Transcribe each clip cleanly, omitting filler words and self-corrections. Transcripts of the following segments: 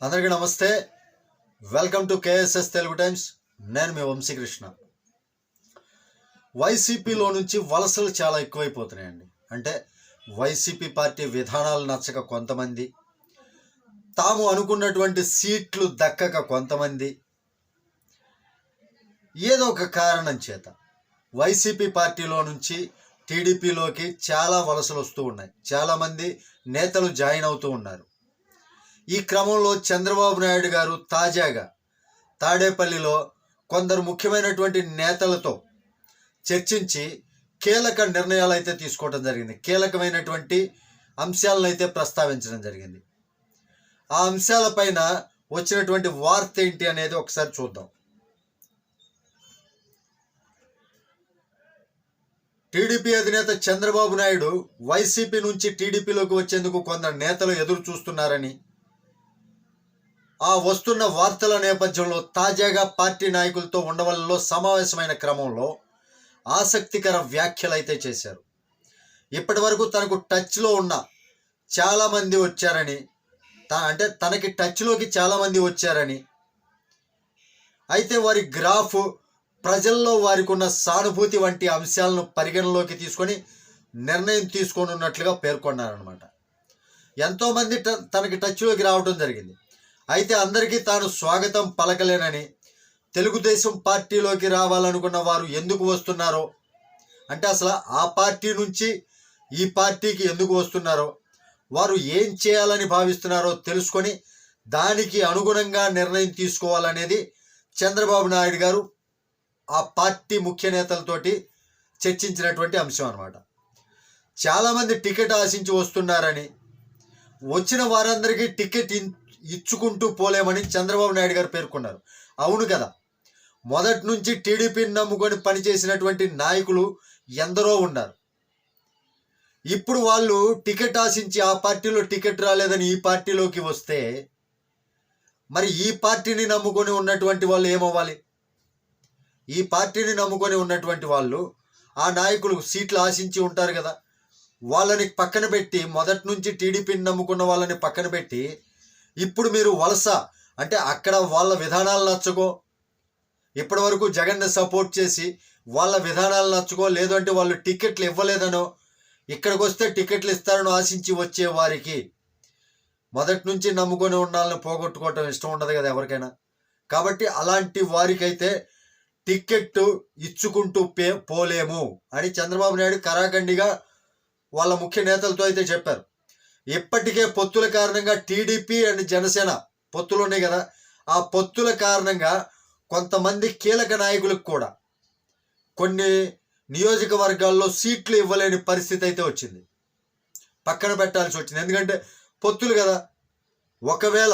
అందరికీ నమస్తే. Welcome to KSS Telugu times. నేను మీ వంశీకృష్ణ. వైసీపీలో నుంచి వలసలు చాలా ఎక్కువైపోతున్నాయండి. అంటే వైసీపీ పార్టీ విధానాలు నచ్చక కొంతమంది, తాము అనుకున్నటువంటి సీట్లు దక్కక కొంతమంది, ఏదో ఒక కారణం చేత వైసీపీ పార్టీలో నుంచి టీడీపీలోకి చాలా వలసలు వస్తూ ఉన్నాయి. చాలామంది నేతలు జాయిన్ అవుతూ ఉన్నారు. ఈ క్రమంలో చంద్రబాబు నాయుడు గారు తాజాగా తాడేపల్లిలో కొందరు ముఖ్యమైనటువంటి నేతలతో చర్చించి కీలక నిర్ణయాలు అయితే తీసుకోవడం జరిగింది. కీలకమైనటువంటి అంశాలను అయితే ప్రస్తావించడం జరిగింది. ఆ అంశాలపైన వచ్చినటువంటి వార్త ఏంటి అనేది ఒకసారి చూద్దాం. టీడీపీ అధినేత చంద్రబాబు నాయుడు వైసీపీ నుంచి టీడీపీలోకి వచ్చేందుకు కొందరు నేతలు ఎదురు చూస్తున్నారని, ఆ వస్తున్న వార్తల నేపథ్యంలో తాజాగా పార్టీ నాయకులతో ఉండవల్లిలో సమావేశమైన క్రమంలో ఆసక్తికర వ్యాఖ్యలు అయితే చేశారు. ఇప్పటి వరకు తనకు టచ్లో ఉన్న చాలామంది వచ్చారని, తనకి టచ్లోకి చాలామంది వచ్చారని, అయితే వారి గ్రాఫ్, ప్రజల్లో వారికి ఉన్న సానుభూతి వంటి అంశాలను పరిగణలోకి తీసుకొని నిర్ణయం తీసుకోనున్నట్లుగా పేర్కొన్నారనమాట. ఎంతోమంది తనకి టచ్లోకి రావడం జరిగింది. అయితే అందరికీ తాను స్వాగతం పలకలేనని, తెలుగుదేశం పార్టీలోకి రావాలనుకున్న వారు ఎందుకు వస్తున్నారో, అంటే అసలు ఆ పార్టీ నుంచి ఈ పార్టీకి ఎందుకు వస్తున్నారో, వారు ఏం చేయాలని భావిస్తున్నారో తెలుసుకొని దానికి అనుగుణంగా నిర్ణయం తీసుకోవాలనేది చంద్రబాబు నాయుడు గారు ఆ పార్టీ ముఖ్య నేతలతోటి చర్చించినటువంటి అంశం అన్నమాట. చాలామంది టికెట్ ఆశించి వస్తున్నారని, వచ్చిన వారందరికీ టికెట్ ఇచ్చుకుంటూ పోలేమని చంద్రబాబు నాయుడు గారు పేర్కొన్నారు. అవును కదా, మొదటి నుంచి టీడీపీని నమ్ముకొని పనిచేసినటువంటి నాయకులు ఎందరో ఉన్నారు. ఇప్పుడు వాళ్ళు టికెట్ ఆశించి ఆ పార్టీలో టికెట్ రాలేదని ఈ పార్టీలోకి వస్తే మరి ఈ పార్టీని నమ్ముకొని ఉన్నటువంటి వాళ్ళు ఏమవ్వాలి? ఈ పార్టీని నమ్ముకొని ఉన్నటువంటి వాళ్ళు, ఆ నాయకులు సీట్లు ఆశించి ఉంటారు కదా, వాళ్ళని పక్కన పెట్టి, మొదటి నుంచి టీడీపీని నమ్ముకున్న వాళ్ళని పక్కన పెట్టి ఇప్పుడు మీరు వలస, అంటే అక్కడ వాళ్ళ విధానాలు నచ్చకో, ఇప్పటి వరకు జగన్ని సపోర్ట్ చేసి వాళ్ళ విధానాలు నచ్చకో, లేదు అంటే వాళ్ళు టికెట్లు ఇవ్వలేదనో, ఇక్కడికి వస్తే టికెట్లు ఇస్తారనో ఆశించి వచ్చే వారికి మొదటి నుంచి నమ్ముకొని ఉన్న వాళ్ళని పోగొట్టుకోవటం ఇష్టం ఉండదు కదా ఎవరికైనా. కాబట్టి అలాంటి వారికైతే టికెట్ ఇచ్చుకుంటూ పోలేము అని చంద్రబాబు నాయుడు కరాఖండిగా వాళ్ళ ముఖ్య నేతలతో అయితే చెప్పారు. ఇప్పటికే పొత్తుల కారణంగా టీడీపీ అండ్ జనసేన పొత్తులు ఉన్నాయి కదా, ఆ పొత్తుల కారణంగా కొంతమంది కీలక నాయకులకు కూడా కొన్ని నియోజకవర్గాల్లో సీట్లు ఇవ్వలేని పరిస్థితి అయితే వచ్చింది, పక్కన పెట్టాల్సి వచ్చింది. ఎందుకంటే పొత్తులు కదా, ఒకవేళ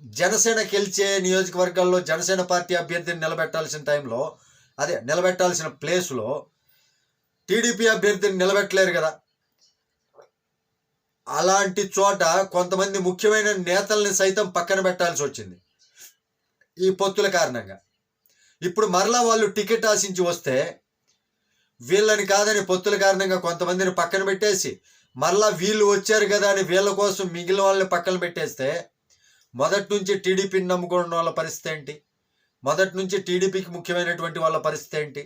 జనసేన గెలిచే నియోజకవర్గాల్లో జనసేన పార్టీ అభ్యర్థిని నిలబెట్టాల్సిన టైంలో, నిలబెట్టాల్సిన ప్లేస్లో టీడీపీ అభ్యర్థిని నిలబెట్టలేరు కదా. అలాంటి చోట కొంతమంది ముఖ్యమైన నేతల్ని సైతం పక్కన పెట్టాల్సి వచ్చింది ఈ పొత్తుల కారణంగా. ఇప్పుడు మరలా వాళ్ళు టికెట్ ఆశించి వస్తే వీళ్ళని కాదని పొత్తుల కారణంగా కొంతమందిని పక్కన పెట్టేసి మరలా వీళ్ళు వచ్చారు కదా అని వీళ్ళ కోసం మిగిలిన వాళ్ళని పక్కన పెట్టేస్తే మొదటి నుంచి టీడీపీని నమ్ముకున్న వాళ్ళ పరిస్థితి ఏంటి? మొదటి నుంచి టీడీపీకి ముఖ్యమైనటువంటి వాళ్ళ పరిస్థితి ఏంటి?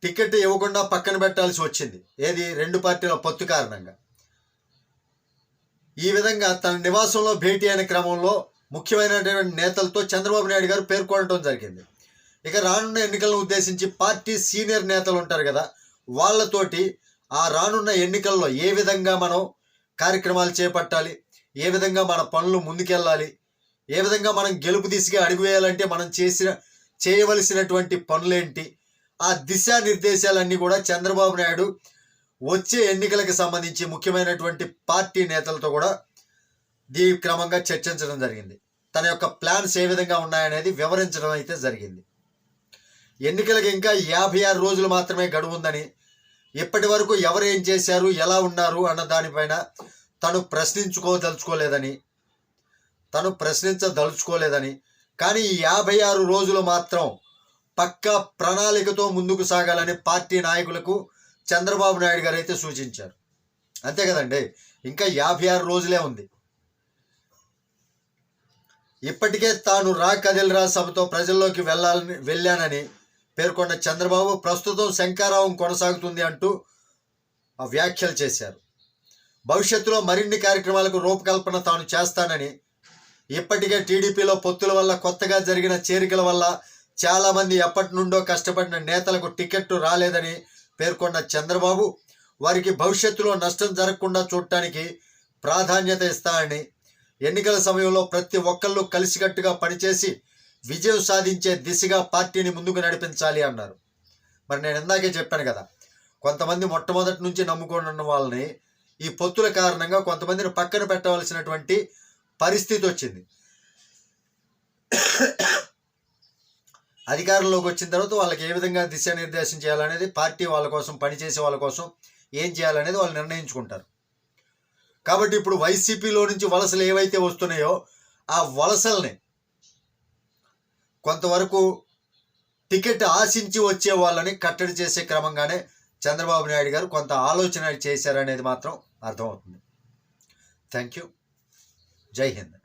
టికెట్ ఇవ్వకుండా పక్కన పెట్టాల్సి వచ్చింది. ఏది? రెండు పార్టీల పొత్తు కారణంగా. ఈ విధంగా తన నివాసంలో భేటీ అయిన క్రమంలో ముఖ్యమైనటువంటి నేతలతో చంద్రబాబు నాయుడు గారు పేర్కొనడం జరిగింది. ఇక రానున్న ఎన్నికలను ఉద్దేశించి పార్టీ సీనియర్ నేతలు ఉంటారు కదా, వాళ్ళతోటి ఆ రానున్న ఎన్నికల్లో ఏ విధంగా మనం కార్యక్రమాలు చేపట్టాలి, ఏ విధంగా మన పనులు ముందుకెళ్ళాలి, ఏ విధంగా మనం గెలుపు దిశగా అడుగు వేయాలంటే మనం చేయవలసినటువంటి పనులేంటి, ఆ దిశానిర్దేశాలన్నీ కూడా చంద్రబాబు నాయుడు వచ్చే ఎన్నికలకు సంబంధించి ముఖ్యమైనటువంటి పార్టీ నేతలతో కూడా క్రమంగా చర్చించడం జరిగింది. తన యొక్క ప్లాన్స్ ఏ విధంగా ఉన్నాయనేది వివరించడం అయితే జరిగింది. ఎన్నికలకు ఇంకా 56 రోజులు మాత్రమే గడువు ఉందని, ఇప్పటి వరకు ఎవరు ఏం చేశారు, ఎలా ఉన్నారు అన్న దానిపైన తను ప్రశ్నించదలుచుకోలేదని, కానీ ఈ 56 రోజులు మాత్రం పక్కా ప్రణాళికతో ముందుకు సాగాలని పార్టీ నాయకులకు చంద్రబాబు నాయుడు గారు అయితే సూచించారు. అంతే కదండి. ఇంకా 56 రోజులే ఉంది. ఇప్పటికే తాను రా కదిలిరా సభతో ప్రజల్లోకి వెళ్ళానని పేర్కొన్న చంద్రబాబు ప్రస్తుతం శంఖారావం కొనసాగుతుంది అంటూ వ్యాఖ్యలు చేశారు. భవిష్యత్తులో మరిన్ని కార్యక్రమాలకు రూపకల్పన తాను చేస్తానని, ఇప్పటికే టీడీపీలో పొత్తుల వల్ల కొత్తగా జరిగిన చేరికల వల్ల చాలామంది ఎప్పటి నుండో కష్టపడిన నేతలకు టికెట్టు రాలేదని పేర్కొన్న చంద్రబాబు వారికి భవిష్యత్తులో నష్టం జరగకుండా చూడటానికి ప్రాధాన్యత ఇస్తానని, ఎన్నికల సమయంలో ప్రతి ఒక్కళ్ళు కలిసికట్టుగా పనిచేసి విజయం సాధించే దిశగా పార్టీని ముందుకు నడిపించాలి అన్నారు. మరి నేను ఇందాకే చెప్పాను కదా, కొంతమంది మొట్టమొదటి నుంచి నమ్ముకున్న వాళ్ళని ఈ పొత్తుల కారణంగా కొంతమందిని పక్కన పెట్టవలసినటువంటి పరిస్థితి వచ్చింది. అధికారంలోకి వచ్చిన తర్వాత వాళ్ళకి ఏ విధంగా దిశానిర్దేశం చేయాలనేది, పార్టీ వాళ్ళ కోసం, పనిచేసే వాళ్ళ కోసం ఏం చేయాలనేది వాళ్ళు నిర్ణయించుకుంటారు. కాబట్టి ఇప్పుడు వైసీపీలో నుంచి వలసలు ఏవైతే వస్తున్నాయో ఆ వలసల్ని కొంతవరకు టికెట్ ఆశించి వచ్చే వాళ్ళని కట్టడి చేసే క్రమంగానే చంద్రబాబు నాయుడు గారు కొంత ఆలోచన చేశారనేది మాత్రం అర్థమవుతుంది. Thank you. జై హింద్.